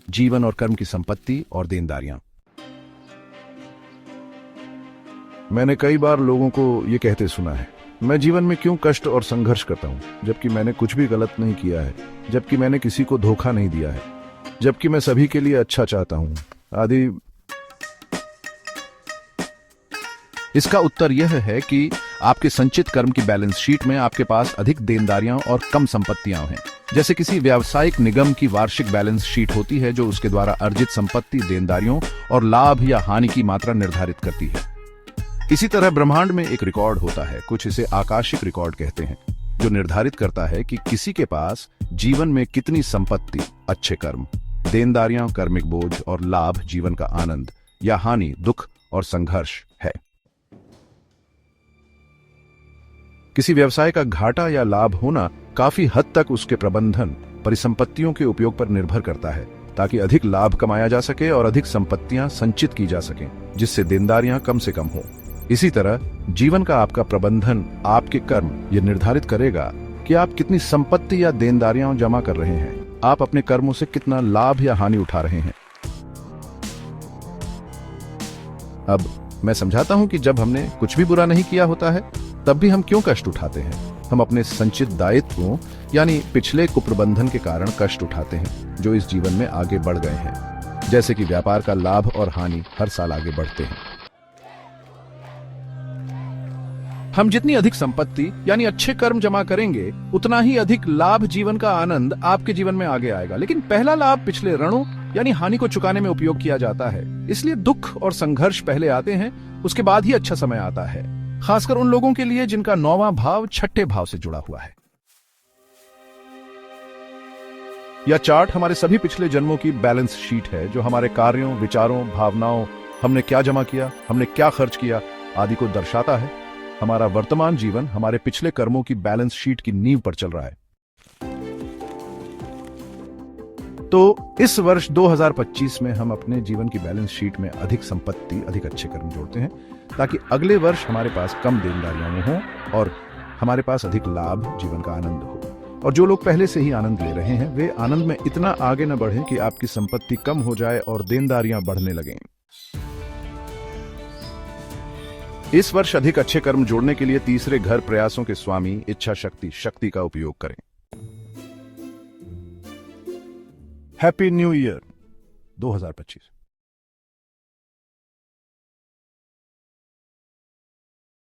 जीवन और कर्म की संपत्ति और देनदारियां। मैंने कई बार लोगों को ये कहते सुना है, मैं जीवन में क्यों कष्ट और संघर्ष करता हूं, जबकि मैंने कुछ भी गलत नहीं किया है, जबकि मैंने किसी को धोखा नहीं दिया है, जबकि मैं सभी के लिए अच्छा चाहता हूं आदि। इसका उत्तर यह है कि आपके संचित कर्म की बैलेंस शीट में आपके पास अधिक देनदारियां और कम संपत्तियां हैं। जैसे किसी व्यावसायिक निगम की वार्षिक बैलेंस शीट होती है जो उसके द्वारा अर्जित संपत्ति, देनदारियों और लाभ या हानि की मात्रा निर्धारित करती है। इसी तरह ब्रह्मांड में एक रिकॉर्ड होता है, कुछ इसे आकाशिक रिकॉर्ड कहते हैं, जो निर्धारित करता है कि किसी के पास जीवन में कितनी संपत्ति, अच्छे कर्म, देनदारियां, कार्मिक बोझ और लाभ, जीवन का आनंद, या हानि, दुख और संघर्ष है। किसी व्यवसाय का घाटा या लाभ होना काफी हद तक उसके प्रबंधन, परिसंपत्तियों के उपयोग पर निर्भर करता है, ताकि अधिक लाभ कमाया जा सके और अधिक संपत्तियां संचित की जा सकें, जिससे देनदारियां कम से कम हो। इसी तरह जीवन का आपका प्रबंधन, आपके कर्म, ये निर्धारित करेगा कि आप कितनी संपत्ति या देनदारियां जमा कर रहे हैं, आप अपने कर्मों से कितना लाभ या हानि उठा रहे हैं। अब मैं समझाता हूं कि जब हमने कुछ भी बुरा नहीं किया होता है, तब भी हम क्यों कष्ट उठाते हैं। हम अपने संचित दायित्वों यानी पिछले कुप्रबंधन के कारण कष्ट उठाते हैं, जो इस जीवन में आगे बढ़ गए हैं। जैसे कि व्यापार का लाभ और हानि हर साल आगे बढ़ते हैं। हम जितनी अधिक संपत्ति यानी अच्छे कर्म जमा करेंगे, उतना ही अधिक लाभ, जीवन का आनंद आपके जीवन में आगे आएगा। लेकिन पहला लाभ पिछले ऋणों यानी हानि को चुकाने में उपयोग किया जाता है, इसलिए दुख और संघर्ष पहले आते हैं, उसके बाद ही अच्छा समय आता है, खासकर उन लोगों के लिए जिनका 9वां भाव छठे भाव से जुड़ा हुआ है। यह चार्ट हमारे सभी पिछले जन्मों की बैलेंस शीट है, जो हमारे कार्यों, विचारों, भावनाओं, हमने क्या जमा किया, हमने क्या खर्च किया आदि को दर्शाता है। हमारा वर्तमान जीवन हमारे पिछले कर्मों की बैलेंस शीट की नींव पर चल रहा है। तो इस वर्ष 2025 में हम अपने जीवन की बैलेंस शीट में अधिक संपत्ति, अधिक अच्छे कर्म जोड़ते हैं, ताकि अगले वर्ष हमारे पास कम देनदारियां हों और हमारे पास अधिक लाभ, जीवन का आनंद हो। और जो लोग पहले से ही आनंद ले रहे हैं, वे आनंद में इतना आगे न बढ़ें कि आपकी संपत्ति कम हो जाए और देनदारियां बढ़ने लगें। इस वर्ष अधिक अच्छे कर्म जोड़ने के लिए तीसरे घर प्रयासों के स्वामी इच्छा शक्ति का उपयोग करें। Happy new year 2025।